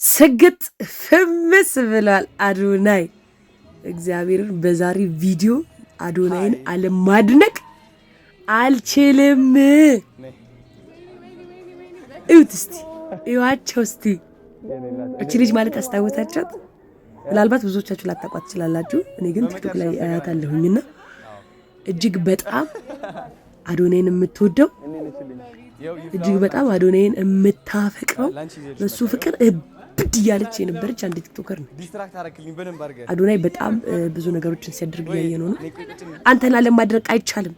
ስግጥ ፍምስ ብሏል አዶናይ። እግዚአብሔርን በዛሬ ቪዲዮ አዶናይን አለማድነቅ አልችልም። እዩት እስቲ እዩዋቸው እስቲ። እቺ ልጅ ማለት አስታወሳችኋት? ምናልባት ብዙዎቻችሁ ላታቋት ትችላላችሁ። እኔ ግን ቲክቶክ ላይ አያታለሁኝና እጅግ በጣም አዶናይን የምትወደው እጅግ በጣም አዶናይን የምታፈቅረው በሱ ፍቅር ብድ እያለች የነበረች አንድ ቲክቶከር ነው። አዶናይ በጣም ብዙ ነገሮችን ሲያደርግ ያየ ነው። አንተን አለማድነቅ አይቻልም።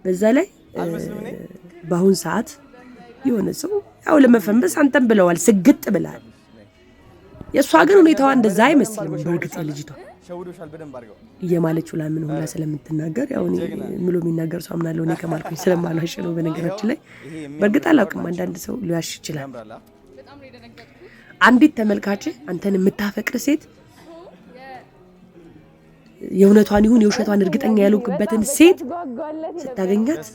በዛ ላይ በአሁን ሰዓት የሆነ ሰው ያው ለመፈመስ አንተን ብለዋል፣ ስግጥ ብለዋል። የእሷ ግን ሁኔታዋ እንደዛ አይመስልም። በእርግጥ ልጅቷ እየማለችው ላምን ሁላ ስለምትናገር ያው እኔ ምሎ የሚናገር ሰው አምናለሁ። እኔ ከማልኩኝ ስለማልዋሽ ነው። በነገራችን ላይ በእርግጥ አላውቅም፣ አንዳንድ ሰው ሊዋሽ ይችላል። አንዲት ተመልካች አንተን የምታፈቅር ሴት የእውነቷን ይሁን የውሸቷን እርግጠኛ ያልሆንክበትን ሴት ስታገኛት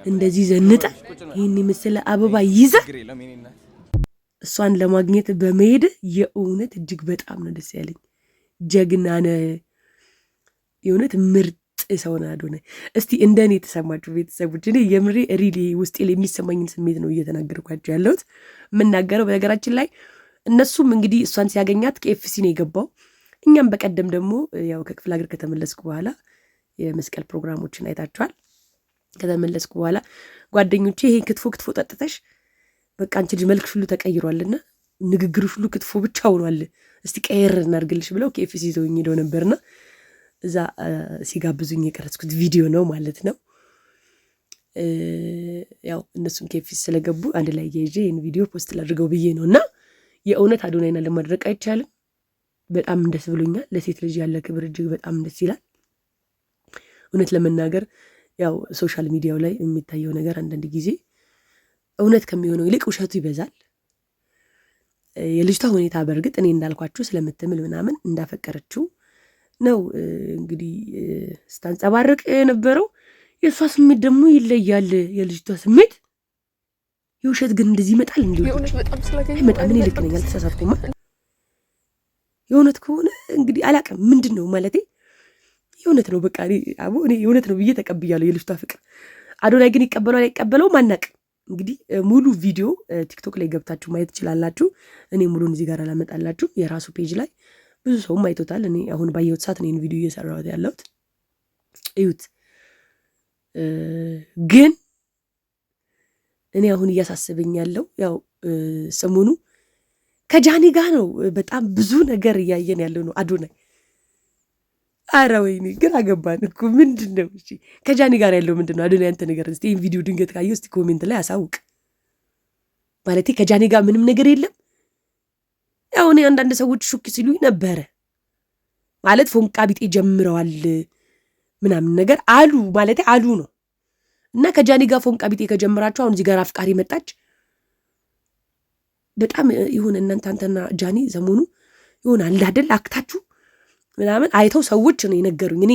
እንደዚህ ዘንጠ ይህን የመሰለ አበባ ይዘ እሷን ለማግኘት በመሄድ የእውነት እጅግ በጣም ነው ደስ ያለኝ። ጀግና ነህ፣ የእውነት ምርጥ ሰው ነህ አዶናይ። እስቲ እንደኔ የተሰማችሁ ቤተሰቦች፣ እኔ የምሬ ሪሊ ውስጤ ላይ የሚሰማኝን ስሜት ነው እየተናገርኳቸው ያለሁት የምናገረው። በነገራችን ላይ እነሱም እንግዲህ እሷን ሲያገኛት ከኤፍሲ ነው የገባው። እኛም በቀደም ደግሞ ያው ከክፍለ ሀገር ከተመለስኩ በኋላ የመስቀል ፕሮግራሞችን አይታችኋል። ከተመለስኩ በኋላ ጓደኞቼ ይሄን ክትፎ ጠጥተሽ በቃ አንቺ ልጅ መልክሽ ሁሉ ተቀይሯልና ንግግርሽ ሁሉ ክትፎ ብቻ ሆኗል፣ እስቲ ቀየር እናድርግልሽ ብለው ከኤፍሲ ይዘውኝ ሄደው ነበርና እዛ ሲጋብዙኝ የቀረጽኩት ቪዲዮ ነው ማለት ነው። ያው እነሱም ከኤፍሲ ስለገቡ አንድ ላይ እያይዤ ይህን ቪዲዮ ፖስት ላድርገው ብዬ ነው። እና የእውነት አዶናይን ለማድረቅ አይቻልም። በጣም ደስ ብሎኛል። ለሴት ልጅ ያለ ክብር እጅግ በጣም ደስ ይላል። እውነት ለመናገር ያው ሶሻል ሚዲያው ላይ የሚታየው ነገር አንዳንድ ጊዜ እውነት ከሚሆነው ይልቅ ውሸቱ ይበዛል። የልጅቷ ሁኔታ በእርግጥ እኔ እንዳልኳችሁ ስለምትምል ምናምን እንዳፈቀረችው ነው እንግዲህ ስታንጸባርቅ የነበረው። የእሷ ስሜት ደግሞ ይለያል። የልጅቷ ስሜት የውሸት ግን እንደዚህ ይመጣል። አይመጣም። እኔ ልክ ነኝ አልተሳሳትኩማ። የእውነት ከሆነ እንግዲህ አላውቅም ምንድን ነው ማለቴ የእውነት ነው በቃ እኔ የእውነት ነው ብዬ ተቀብያለሁ። የልጅቷ ፍቅር አዶናይ ግን ይቀበለው አይቀበለውም አናውቅም። እንግዲህ ሙሉ ቪዲዮ ቲክቶክ ላይ ገብታችሁ ማየት ትችላላችሁ። እኔ ሙሉን እዚህ ጋር አላመጣላችሁ። የራሱ ፔጅ ላይ ብዙ ሰውም አይቶታል። እኔ አሁን ባየሁት ሰዓት እኔን ቪዲዮ እየሰራሁት ያለሁት እዩት። ግን እኔ አሁን እያሳስበኝ ያለው ያው ሰሞኑ ከጃኒ ጋር ነው። በጣም ብዙ ነገር እያየን ያለው ነው አዶናይ። አረ ወይኔ ግን አገባን እኮ ምንድን ነው? እሺ ከጃኒ ጋር ያለው ምንድን ነው? አዶናይ አንተ ነገር እስቲ ይህን ቪዲዮ ድንገት ካየው እስቲ ኮሜንት ላይ አሳውቅ። ማለቴ ከጃኒ ጋር ምንም ነገር የለም። ያው እኔ አንዳንድ ሰዎች ሹክ ሲሉኝ ነበረ ማለት ፎንቃ ቢጤ ጀምረዋል ምናምን ነገር አሉ ማለቴ አሉ ነው። እና ከጃኒ ጋር ፎንቃ ቢጤ ከጀመራችሁ አሁን እዚህ ጋር አፍቃሪ መጣች። በጣም ይሁን እናንተ አንተና ጃኒ ዘመኑ ይሁን አላደል አክታችሁ ምናምን አይተው ሰዎች ነው የነገሩኝ። እኔ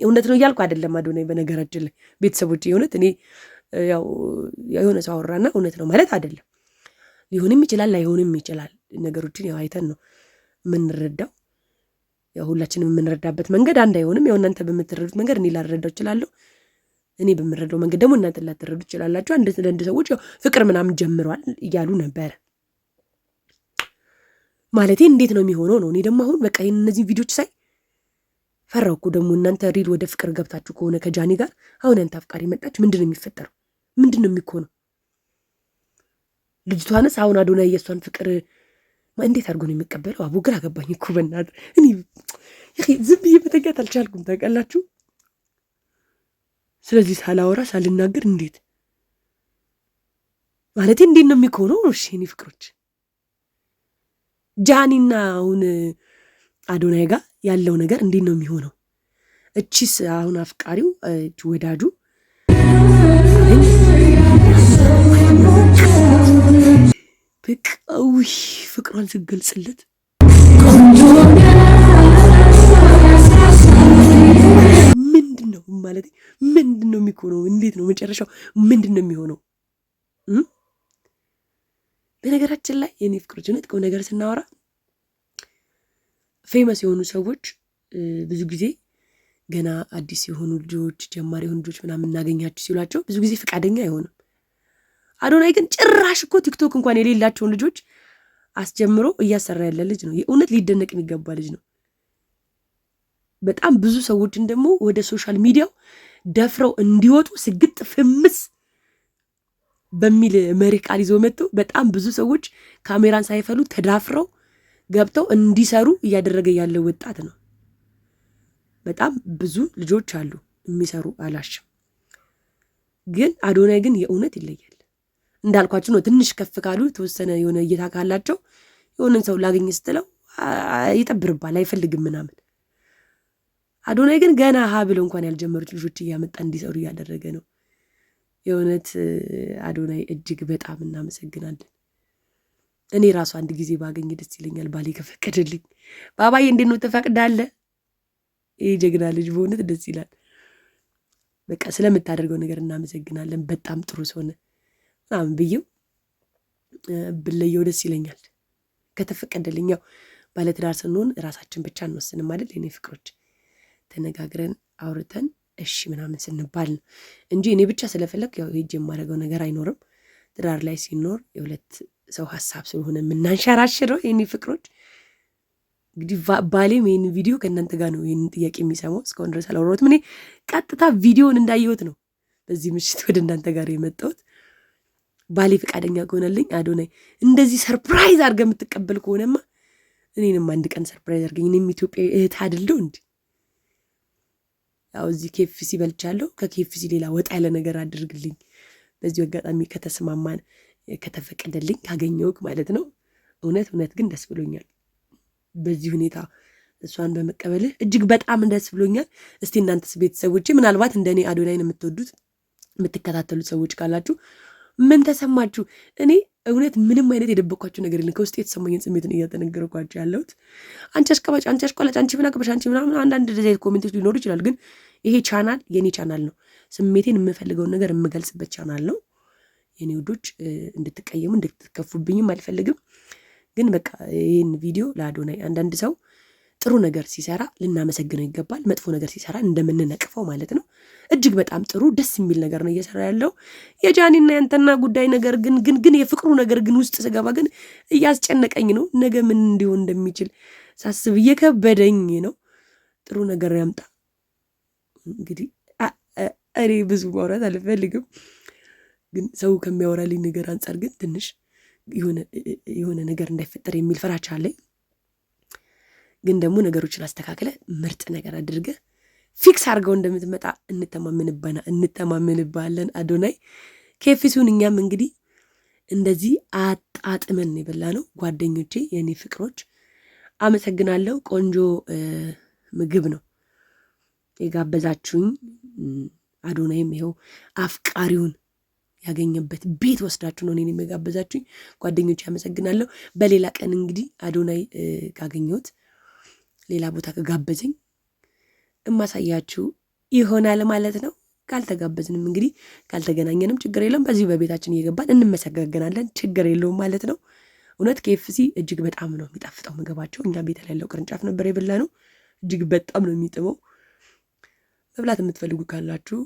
እውነት ነው እያልኩ አይደለም አዶናይ። በነገራችን ላይ ቤተሰቦች የእውነት እኔ ያው የሆነ ሰው አወራና እውነት ነው ማለት አይደለም። ሊሆንም ይችላል ላይሆንም ይችላል። ነገሮችን ያው አይተን ነው የምንረዳው። ያው ሁላችንም የምንረዳበት መንገድ አንድ አይሆንም። ያው እናንተ በምትረዱት መንገድ እኔ ላልረዳው እችላለሁ። እኔ በምረዳው መንገድ ደግሞ እናንተ ላትረዱ ትችላላችሁ። አንድ ሰዎች ያው ፍቅር ምናምን ጀምሯል እያሉ ነበረ። ማለቴ እንዴት ነው የሚሆነው ነው። እኔ ደግሞ አሁን በቃ እነዚህ ቪዲዮች ሳይ ፈራው እኮ። ደግሞ እናንተ ሪል ወደ ፍቅር ገብታችሁ ከሆነ ከጃኒ ጋር አሁን ያንተ አፍቃሪ መጣች፣ ምንድን ነው የሚፈጠረው? ምንድን ነው የሚኮነው? ልጅቷንስ አሁን አዶናይ የእሷን ፍቅር እንዴት አድርጎ ነው የሚቀበለው? አቡ ግራ ገባኝ እኮ በእናትህ። እኔ ዝም ብዬ መተኛት አልቻልኩም ታውቃላችሁ። ስለዚህ ሳላወራ ሳልናገር እንዴት ማለቴ እንዴት ነው የሚኮነው? እሺ እኔ ፍቅሮች ጃኒና አሁን አዶናይ ጋር ያለው ነገር እንዴት ነው የሚሆነው? እቺስ አሁን አፍቃሪው ወዳጁ በቃ ፍቅሯን ስገልጽለት ምንድን ነው ማለት ምንድን ነው የሚሆነው? እንዴት ነው መጨረሻው? ምንድን ነው የሚሆነው? በነገራችን ላይ የኔ ፍቅሮች እውነት ቁም ነገር ስናወራ ፌመስ የሆኑ ሰዎች ብዙ ጊዜ ገና አዲስ የሆኑ ልጆች ጀማሪ የሆኑ ልጆች ምናምን እናገኛችሁ ሲሏቸው ብዙ ጊዜ ፈቃደኛ አይሆንም። አዶናይ ግን ጭራሽ እኮ ቲክቶክ እንኳን የሌላቸውን ልጆች አስጀምሮ እያሰራ ያለ ልጅ ነው። የእውነት ሊደነቅ የሚገባ ልጅ ነው። በጣም ብዙ ሰዎችን ደግሞ ወደ ሶሻል ሚዲያው ደፍረው እንዲወጡ ስግጥ ፍምስ በሚል መሪ ቃል ይዞ መጥቶ በጣም ብዙ ሰዎች ካሜራን ሳይፈሉ ተዳፍረው ገብተው እንዲሰሩ እያደረገ ያለ ወጣት ነው። በጣም ብዙ ልጆች አሉ የሚሰሩ አላሽም። ግን አዶናይ ግን የእውነት ይለያል። እንዳልኳችሁ ነው። ትንሽ ከፍ ካሉ ተወሰነ የሆነ እይታ ካላቸው የሆነን ሰው ላገኝ ስትለው ይጠብርባል፣ አይፈልግም ምናምን። አዶናይ ግን ገና ብለው እንኳን ያልጀመሩት ልጆች እያመጣ እንዲሰሩ እያደረገ ነው። የእውነት አዶናይ እጅግ በጣም እናመሰግናለን። እኔ ራሱ አንድ ጊዜ ባገኝ ደስ ይለኛል፣ ባሌ ከፈቀደልኝ። ባባዬ እንዴት ነው ትፈቅዳለህ? ይህ ጀግና ልጅ በእውነት ደስ ይላል። በቃ ስለምታደርገው ነገር እናመሰግናለን። በጣም ጥሩ ሰሆነ ምናምን ብዬው ብለየው ደስ ይለኛል ከተፈቀደልኝ። ያው ባለትዳር ስንሆን ራሳችን ብቻ እንወስንም አይደል የኔ ፍቅሮች፣ ተነጋግረን አውርተን እሺ ምናምን ስንባል ነው እንጂ እኔ ብቻ ስለፈለግ ያው ሄጅ የማደርገው ነገር አይኖርም። ትዳር ላይ ሲኖር የሁለት ሰው ሀሳብ ስለሆነ የምናንሸራሽረው የኔ ፍቅሮች። እንግዲህ ባሌም ይህን ቪዲዮ ከእናንተ ጋር ነው ይህንን ጥያቄ የሚሰማው። እስካሁን ድረስ አላወራሁትም። እኔ ቀጥታ ቪዲዮን እንዳየሁት ነው በዚህ ምሽት ወደ እናንተ ጋር የመጣሁት። ባሌ ፈቃደኛ ከሆነልኝ አዶናይ እንደዚህ ሰርፕራይዝ አድርገህ የምትቀበል ከሆነማ እኔንም አንድ ቀን ሰርፕራይዝ አድርገኝ። እኔም ኢትዮጵያዊ እህት አይደለሁ እንዴ? ያው እዚህ ኬኤፍሲ በልቻለሁ። ከኬኤፍሲ ሌላ ወጣ ያለ ነገር አድርግልኝ። በዚሁ አጋጣሚ ከተስማማን ከተፈቀደልኝ ካገኘውክ ማለት ነው። እውነት ግን ደስ ብሎኛል በዚህ ሁኔታ እሷን በመቀበልህ እጅግ በጣም ደስ ብሎኛል። እስቲ እናንተስ ቤተሰቦቼ ምናልባት እንደኔ አዶናይን የምትወዱት የምትከታተሉት ሰዎች ካላችሁ ምን ተሰማችሁ? እኔ እውነት ምንም አይነት የደበኳችሁ ነገር የለም። ከውስጥ የተሰማኝን ስሜትን እያተነገርኳችሁ ያለሁት። አንቺ አሽቀባጭ፣ አንቺ አሽቋላጭ፣ አንቺ ምን አገባሽ፣ አንቺ ምናምን አንዳንድ እንደዚህ ኮሜንቶች ሊኖሩ ይችላል። ግን ይሄ ቻናል የኔ ቻናል ነው። ስሜቴን የምፈልገውን ነገር የምገልጽበት ቻናል ነው። የኔ ውዶች እንድትቀየሙ እንድትከፉብኝም አልፈልግም። ግን በቃ ይህን ቪዲዮ ለአዶናይ አንዳንድ ሰው ጥሩ ነገር ሲሰራ ልናመሰግነው ይገባል። መጥፎ ነገር ሲሰራ እንደምንነቅፈው ማለት ነው። እጅግ በጣም ጥሩ ደስ የሚል ነገር ነው እየሰራ ያለው። የጃኒና ያንተና ጉዳይ ነገር ግን የፍቅሩ ነገር ግን ውስጥ ስገባ ግን እያስጨነቀኝ ነው። ነገ ምን እንዲሆን እንደሚችል ሳስብ እየከበደኝ ነው። ጥሩ ነገር ያምጣ። እንግዲህ እኔ ብዙ ማውራት አልፈልግም፣ ግን ሰው ከሚያወራልኝ ነገር አንጻር ግን ትንሽ የሆነ ነገር እንዳይፈጠር የሚል ፍራቻ አለኝ። ግን ደግሞ ነገሮችን አስተካክለ ምርጥ ነገር አድርገ ፊክስ አድርገው እንደምትመጣ እንተማመንባለን። አዶናይ ኬኤፍሲውን እኛም እንግዲህ እንደዚህ አጣጥመን የበላ ነው። ጓደኞቼ፣ የኔ ፍቅሮች አመሰግናለሁ። ቆንጆ ምግብ ነው የጋበዛችሁኝ። አዶናይም ይኸው አፍቃሪውን ያገኘበት ቤት ወስዳችሁ ነው እኔን የጋበዛችሁኝ። ጓደኞቼ አመሰግናለሁ። በሌላ ቀን እንግዲህ አዶናይ ካገኘሁት ሌላ ቦታ ከጋበዘኝ እማሳያችሁ ይሆናል ማለት ነው። ካልተጋበዝንም እንግዲህ ካልተገናኘንም ችግር የለውም። በዚህ በቤታችን እየገባን እንመሰጋገናለን፣ ችግር የለውም ማለት ነው። እውነት ኬኤፍሲ እጅግ በጣም ነው የሚጣፍጠው ምግባቸው። እኛ ቤት ላይ ያለው ቅርንጫፍ ነበር የበላ ነው። እጅግ በጣም ነው የሚጥመው። መብላት የምትፈልጉ ካላችሁ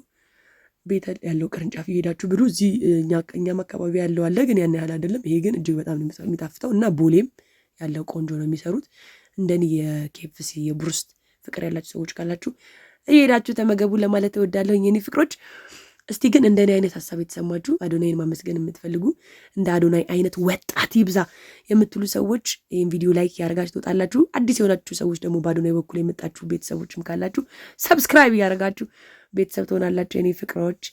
ቤት ያለው ቅርንጫፍ እየሄዳችሁ ብሉ። እዚህ እኛም አካባቢ ያለው አለ፣ ግን ያን ያህል አይደለም። ይሄ ግን እጅግ በጣም ነው የሚጣፍጠው እና ቦሌም ያለው ቆንጆ ነው የሚሰሩት። እንደኔ የኬኤፍሲ የብሩስት ፍቅር ያላችሁ ሰዎች ካላችሁ እየሄዳችሁ ተመገቡ ለማለት እወዳለሁ የኔ ፍቅሮች። እስቲ ግን እንደኔ አይነት ሀሳብ የተሰማችሁ አዶናይን ማመስገን የምትፈልጉ እንደ አዶናይ አይነት ወጣት ይብዛ የምትሉ ሰዎች ይህን ቪዲዮ ላይክ ያደርጋችሁ ትወጣላችሁ። አዲስ የሆናችሁ ሰዎች ደግሞ በአዶናይ በኩል የመጣችሁ ቤተሰቦችም ካላችሁ ሰብስክራይብ እያደረጋችሁ ቤተሰብ ትሆናላችሁ የኔ ፍቅሮች።